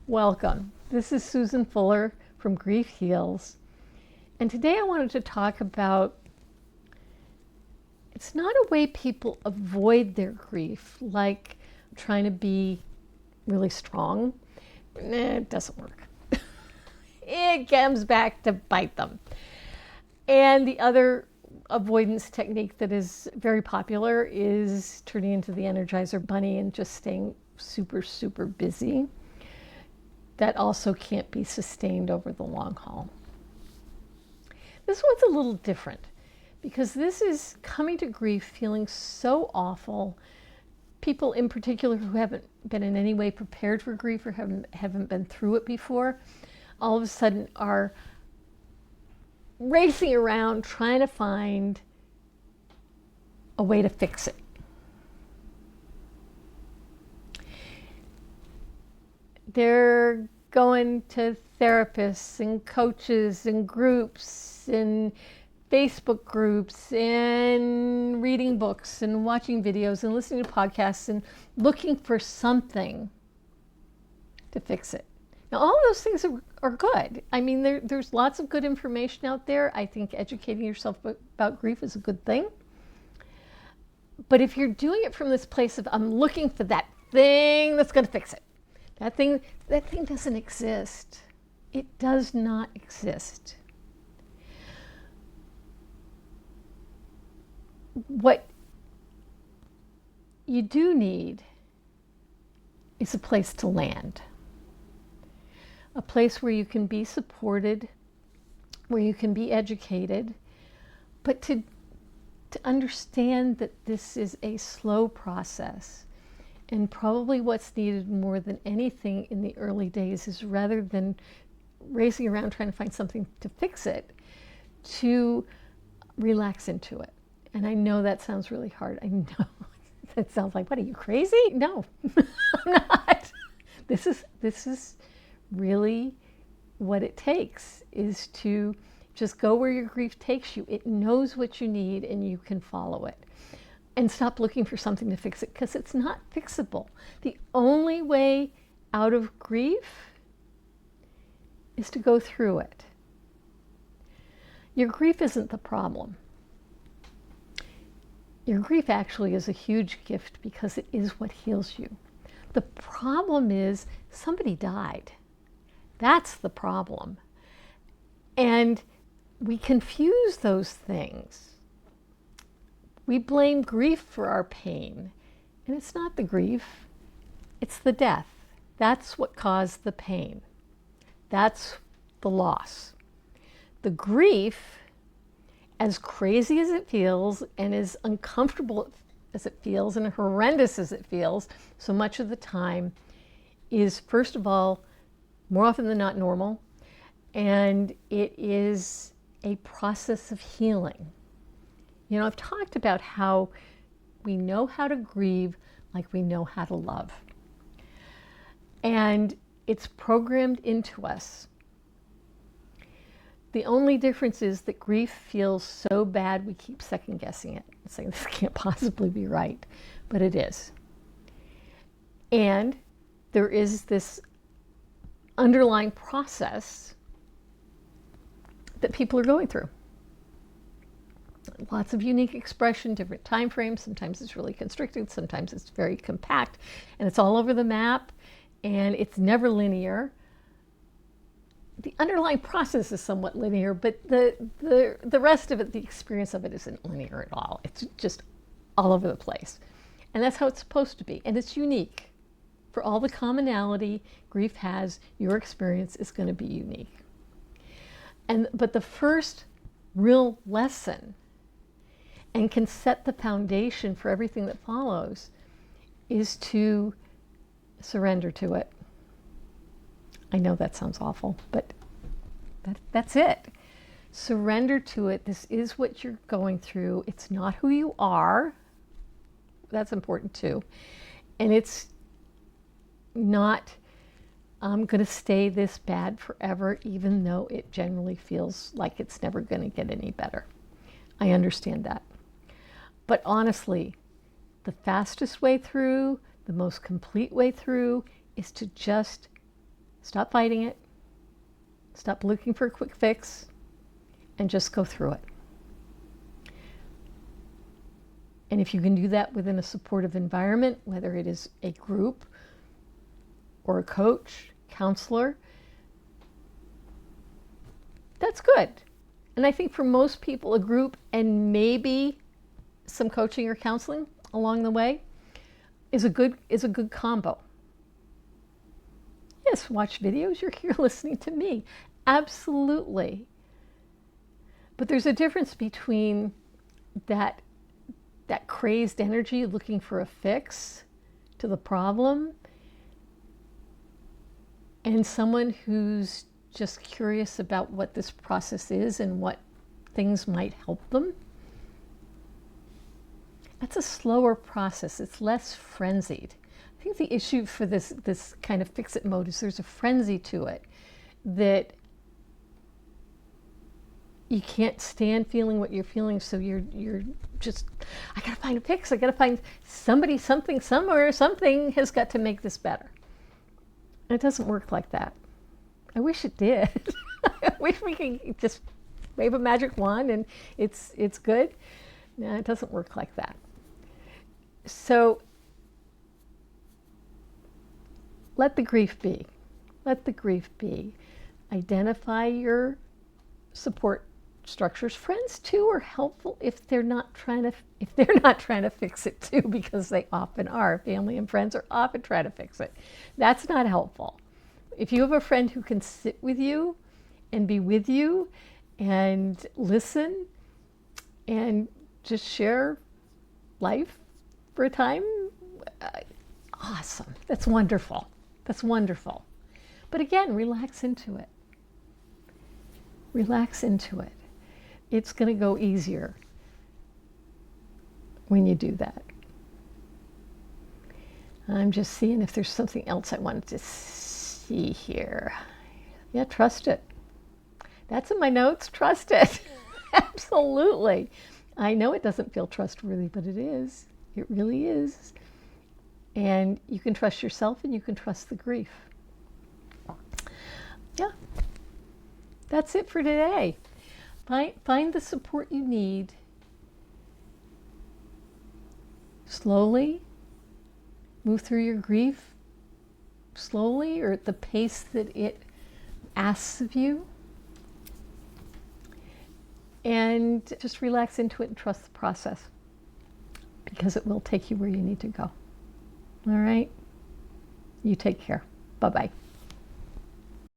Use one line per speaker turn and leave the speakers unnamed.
Welcome. This is Susan Fuller from Grief Heals. And today I wanted to talk about it's not a way people avoid their grief, like trying to be really strong. It doesn't work. It comes back to bite them. And the other avoidance technique that is very popular is turning into the Energizer Bunny and just staying super, super busy. That also can't be sustained over the long haul. This one's a little different because this is coming to grief feeling so awful. People in particular who haven't been in any way prepared for grief or haven't been through it before, all of a sudden are racing around trying to find a way to fix it. They're going to therapists and coaches and groups and Facebook groups and reading books and watching videos and listening to podcasts and looking for something to fix it. Now, all those things are good. I mean, there's lots of good information out there. I think educating yourself about grief is a good thing. But if you're doing it from this place of, I'm looking for that thing that's going to fix it, that thing doesn't exist. It does not exist. What you do need is a place to land. A place where you can be supported, where you can be educated, but to understand that this is a slow process. And probably what's needed more than anything in the early days is, rather than racing around trying to find something to fix it, to relax into it. And I know that sounds really hard. I know that sounds like, what, are you crazy? No, I'm not. This is really what it takes, is to just go where your grief takes you. It knows what you need and you can follow it. And stop looking for something to fix it, because it's not fixable. The only way out of grief is to go through it. Your grief isn't the problem. Your grief actually is a huge gift because it is what heals you. The problem is somebody died. That's the problem. And we confuse those things. We blame grief for our pain, and it's not the grief, it's the death. That's what caused the pain. That's the loss. The grief, as crazy as it feels and as uncomfortable as it feels and horrendous as it feels so much of the time, is, first of all, more often than not normal, and it is a process of healing. You know, I've talked about how we know how to grieve like we know how to love. And it's programmed into us. The only difference is that grief feels so bad we keep second guessing it, saying this can't possibly be right, but it is. And there is this underlying process that people are going through. Lots of unique expression, different time frames. Sometimes it's really constricted, sometimes it's very compact, and it's all over the map, and it's never linear. The underlying process is somewhat linear, but the rest of it, the experience of it, isn't linear at all. It's just all over the place. And that's how it's supposed to be. And it's unique. For all the commonality grief has, your experience is going to be unique. But the first real lesson, and can set the foundation for everything that follows, is to surrender to it. I know that sounds awful, but that's it. Surrender to it. This is what you're going through. It's not who you are. That's important too. And it's not, I'm going to stay this bad forever, even though it generally feels like it's never going to get any better. I understand that. But honestly, the fastest way through, the most complete way through, is to just Stop fighting it. Stop looking for a quick fix and just go through it. And if you can do that within a supportive environment, whether it is a group or a coach, counselor, that's good. And I think for most people, a group and maybe some coaching or counseling along the way is a good combo. Yes, watch videos. You're here listening to me. Absolutely. But there's a difference between that crazed energy looking for a fix to the problem and someone who's just curious about what this process is and what things might help them. That's a slower process. It's less frenzied. I think the issue for this kind of fix-it mode is there's a frenzy to it that you can't stand feeling what you're feeling, so you're just, I gotta find a fix. I gotta find somebody, something, somewhere, something has got to make this better. And it doesn't work like that. I wish it did. I wish we could just wave a magic wand and it's good. No, it doesn't work like that. So let the grief be. Let the grief be. Identify your support structures. Friends too are helpful if they're not trying to fix it too, because they often are. Family and friends are often trying to fix it. That's not helpful. If you have a friend who can sit with you and be with you and listen and just share life for a time, awesome. That's wonderful. That's wonderful. But again, relax into it. Relax into it. It's going to go easier when you do that. I'm just seeing if there's something else I wanted to see here. Yeah, trust it. That's in my notes. Trust it. Absolutely. I know it doesn't feel trustworthy, but it is. It really is. And you can trust yourself and you can trust the grief. Yeah. That's it for today. Find the support you need. Slowly move through your grief, slowly or at the pace that it asks of you. And just relax into it and trust the process, because it will take you where you need to go. All right? You take care. Bye-bye.